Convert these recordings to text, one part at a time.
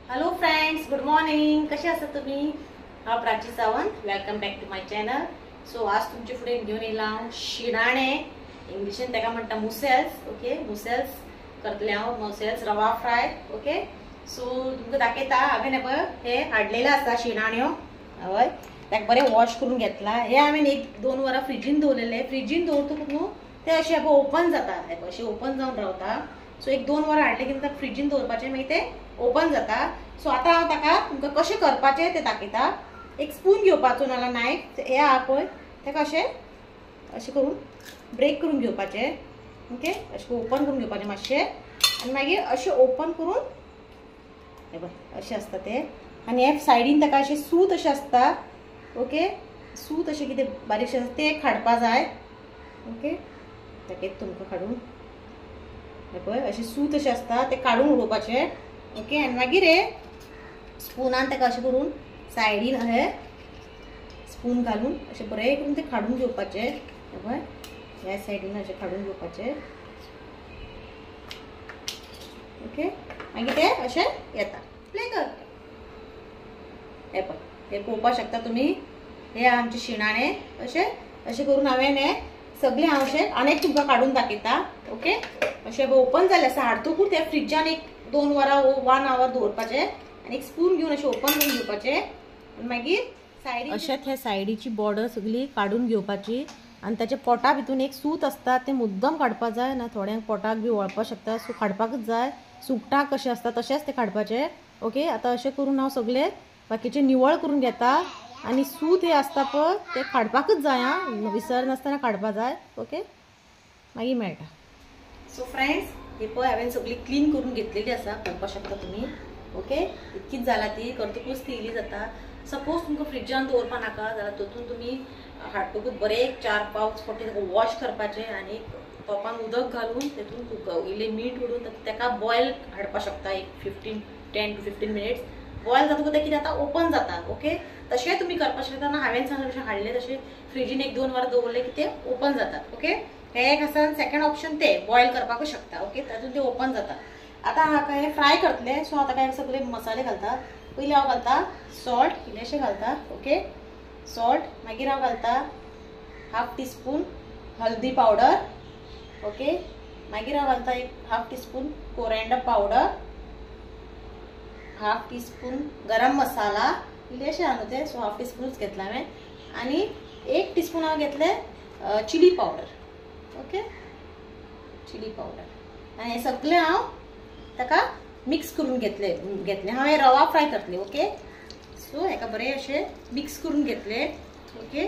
Hello friends, good morning. कसे आहात तुम्ही? हा Prachi Sawant. Welcome back to my channel. So आज तुमचे फुडें घेऊन येयला शिणाणे. इंग्लिशीन ताका म्हणटा मुसेल्स. ओके, मुसेल्स करतले हांव. मुसेल्स रवा फ्राय. ओके, सो तुमकां दाखयता. हांवें पळय हे हाडलेले आसा शिणाण्यो. हय, ताका बरें वॉश करून घेतला. हे हांवें 1-2 वरां फ्रिजीन दवरलेले. फ्रिजीन दवरतकूच न्हू ते अशे ओपन जाता. अशे ओपन जावन रावता. सो 1-2 वरां हाडले की ताका फ्रिजीन दवरपाचें, मागीर ते ओपन जाता. सो आता हांव ताका तुमकां कशें करपाचें तें दाखयता. एक स्पून घेवपाचो नाल्यार नायफ हे आहा पळय ताका अशें करून ब्रेक करून घेवपाचें. ओके, अशें ओपन करून घेवपाचें मातशें आनी मागीर अशें ओपन करून हे पळय अशें आसता तें. आनी हे सायडीन ताका अशें सूत अशें आसता. ओके, सूत अशें कितें बारीकशें आसता तें काडपा जाय. ओके, दाखयता तुमकां काडून. हे पळय अशें सूत अशें आसता तें काडून उडोवपाचें. ओके, आनी मागीर हे स्पुनान ताका अशें करून सायडीन अशें स्पून घालून अशें बरें करून तें काडून घेवपाचें. हे पळय ह्या सायडीन अशें काडून घेवपाचें. ओके, मागीर तें अशें येता. प्ले कर. हे पळय हे पळोवपाक शकता तुमी. हे आमचे शिणाणे अशें करून हांवें हे सगळे हांव अशें आनीक तुमकां काडून दाखयता. ओके, अशें ओपन जालें आसा. हाडटकूच त्या फ्रिजान 1-2 वरां 1 आवर दवरपाचें आनी एक स्पून घेवन अशें ओपन करून घेवपाचें आनी मागीर सायडीन अशेंच हे सायडीची बॉर्डर सगळी काडून घेवपाची. आनी ताच्या पोटा भितून एक सूत आसता तें मुद्दम काडपा जाय ना. थोड्यांक पोटाक बी वळपाक शकता, सो काडपाकच जाय. सुकटाक कशें आसता तशेंच तें काडपाचें. ओके, आतां अशें करून हांव सगळे बाकीचे निवळ करून घेता. आनी सूत हे आसता पळय तें काडपाकच जाय. विसर नासतना काडपा जाय. ओके, मागीर मेळटा. सो फ्रेंड्स, हे पळय हांवें सगळी क्लीन करून घेतलेली आसा. पळोवपाक शकता तुमी. ओके, इतकीच जाला ती. करतकूच ती इली जाता. सपोज तुमकां फ्रिजान दवरपा नाका जाल्यार तातूंत तुमी हाडटकूच बरें 4 पावच फावटी वॉश करपाचें आनी तोपान उदक घालून तातूंत इल्लें मीठ उडून ताका बॉयल हाडपाक शकता. एक 10 to 15 मिनिट्स बॉयल जातकूच तें कितें जाता, ओपन जाता. ओके, तशें तुमी करपाक शकता. हांवें सांगलें तशें हाडलें तशें फ्रिजीन 1-2 वरां दवरलें की तें ओपन जातात. ओके, हे एक आसा. सेकंड ऑप्शन ते बॉयल करपाकूच शकता. ओके, तातूंत ते ओपन जाता. आतां हाका हे फ्राय करतले. सो हांव ताका सगळे मसाले घालता. पयलीं हांव घालता सॉल्ट इल्लेशें घालता. Okay, salt. मागीर हांव घालता 1/2 टीस्पून हल्दी पावडर. ओके, मागीर हांव घालता 1/2 टीस्पून कोरिएंडर पावडर, 1/2 टीस्पून गरम मसाला. इल्लेशें आहा न्हू तें, सो 1/2 टीस्पूनच घेतला हांवें. आनी 1 टीस्पून हांव घेतले chilli powder. Okay, chilli powder. आनी हे सगळें हांव ताका मिक्स करून घेतले. हांव हे रवा फ्राय करतले. ओके, सो हेका बरें अशें मिक्स करून घेतले. ओके,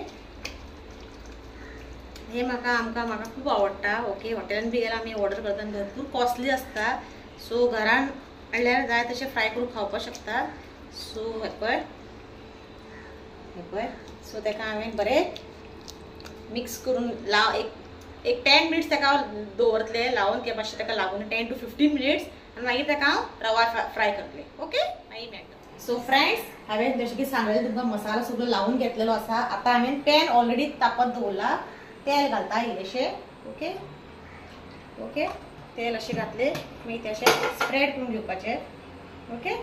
हे म्हाका खूब आवडटा. ओके, हॉटेलान बी गेल्यार आमी ऑर्डर करता. भरपूर कॉस्टली आसता. सो घरान हाडल्यार जाय तशें फ्राय करून खावपाक शकता. सो हे पळय सो ताका हांवें बरें मिक्स करून एक 10 मिनिट्स ताका दवरतले लावन की मातशें ताका लागून 10 to 15 मिनिट्स आनी मागीर ताका हांव रवा फ्राय करतले. ओके, मागीर मेळटा. सो फ्रेंड्स, हांवें जशें की सांगलें तुमकां मसालो सगळो लावून घेतलेलो आसा. आतां हांवें पॅन ऑलरेडी तापत दवरला. तेल घालता इल्लेशें. ओके, ओके, तेल अशें घातलें मागीर तें अशें स्प्रेड करून घेवपाचें. ओके,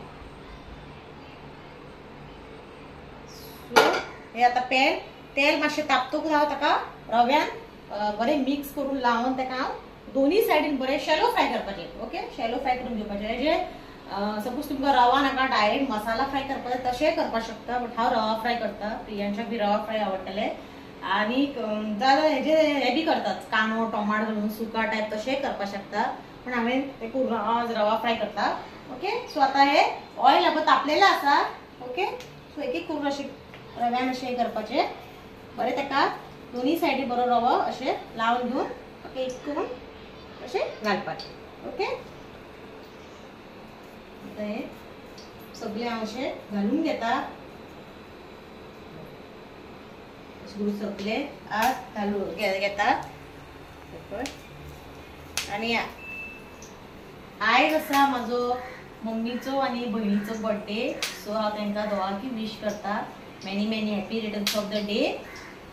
सो हे आतां तेल मातशें तापतकूच हांव ताका रव्यान बरें मिक्स करून लावन ताका हांव दोनी सायडीन बरें शॅलो फ्राय करपाचें. ओके, शॅलो फ्राय करून घेवपाचें. हेजें सपोज तुमकां रवा नाका डायरेक्ट मसाला फ्राय करपाचें तशें करपाक शकता. बट हांव रवा फ्राय करता. प्रियांशाक बी रवा फ्राय आवडटलें. आनी जाल्यार हे बी करतात कांदो टोमाट घालून सुका टायप तशेंय करपाक शकता. पूण हांवें तें करून आज रवा फ्राय करता. ओके, सो आतां हे ऑयल आपण तापलेलें आसा. ओके, सो एक करून अशें रव्यान अशें करपाचें. बरें ताका दोनी सायडीन बरो रवो अशें लावन घेवन एक करून अशें घालपाचें. ओके, आतां हे सगळें हांव अशें घालून घेता. सगळे आज घालून घेता. आनी आयज आसा म्हाजो मम्मीचो आनी भयणीचो बर्थडे. सो हांव तांकां दोगांकी विश करता. Many happy returns of the day.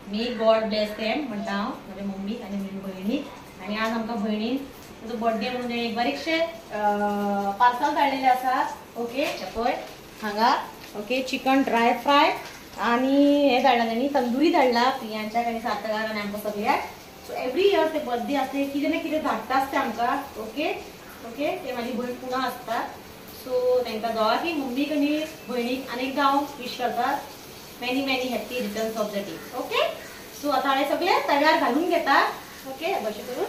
May God bless them म्हणटा हांव, म्हज्या मम्मीक आनी म्हज्या भयणीक. आनी आज आमकां भयणीन तुजो बर्थडे म्हणून एक बारीकशे पार्सल धाडलेले आसा. ओके पळय हांगा. ओके चिकन ड्राय फ्राय आणि हे धाडला त्यांनी तंदुरी धाडला प्रियांच्या आणि सार्थकार आणि आमकां सगळ्याक. सो एवरी इयर ते बर्थडे असते कितें ना कितें धाडटाच ते आमकां. ओके ओके ते माझी भयण पुणा आसता. सो तांकां दोगांकी मम्मीक आनी भयणीक आनीक हांव विश करता many many happy returns of the day. Okay so आता हांवें सगळे तव्यार घालून घेता. ओके अशें करून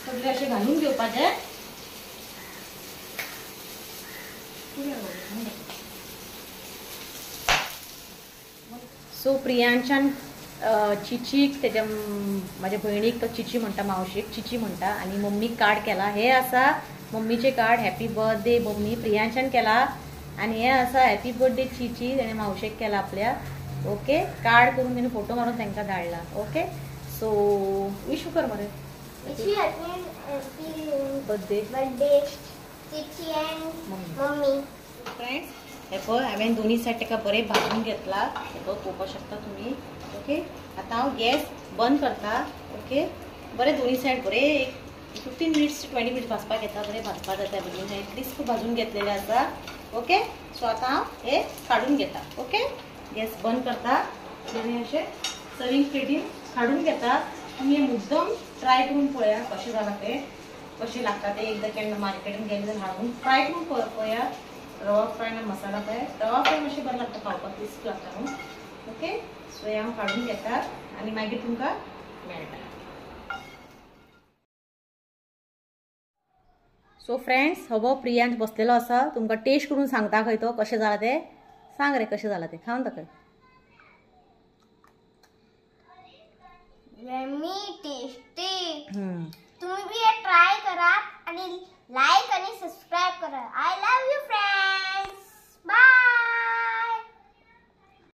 सगळे अशें घालून घेवपाचें. सो प्रियांच्यान चिचीक तेज्या माझ्या भयणीक तो चिची म्हणटा, मावशेक चिची म्हणटा आणि मम्मीक कार्ड केला. हे आसा मम्मीचे कार्ड हॅपी बर्थडे मम्मी प्रियांच्यान केला आणि हे आसा हॅपी बर्थडे चिची तेणे मावशेक केला आपल्या. ओके कार्ड करून तेणे फोटो मारून तांकां धाडला. ओके सो विश कर मरे birthday Chichi end mummy. Friends हे पळय हांवें दोन्ही सायड ताका बरें भाजून घेतला. हे पळय पळोवपाक शकता तुमी. ओके आता हांव गॅस बंद करता. ओके बरें दोन्ही सायड बरें 15 मिनिट्स 20 मिनिट्स भाजपाक येता. बरें भाजपाक जाता बेगीन हे क्रिस्प भाजून घेतलेले आसा. ओके सो आता हांव हे काढून घेता. ओके गॅस बंद करता आणि अशें सर्विंग प्लेटीन काढून घेता. तुम्ही हे मुद्दम ट्राय करून पळया कशें जालां ते कशें लागता ते. एकदां केन्ना मार्केटान गेले जाल्यार हाडून ट्राय करून पळया. रवा फ्राय ना मसाला फ्राय रवा फ्राय मातशें बरें लागता खावपाक टेस्ट लागता न्हू. ओके सो हे हांव काढून घेता आनी मागीर तुमकां मेळटा. सो फ्रेंड्स हो प्रियांश बसलेलो आसा. तुमकां टेस्ट करून सांगता खंय तो कशें जाला ते. सांग रे कशें जाला ते खावन दाखय. Yummy tasty. तुम्ही भी हे ट्राय करा आणि लाईक आणि सबस्क्राइब करा. आय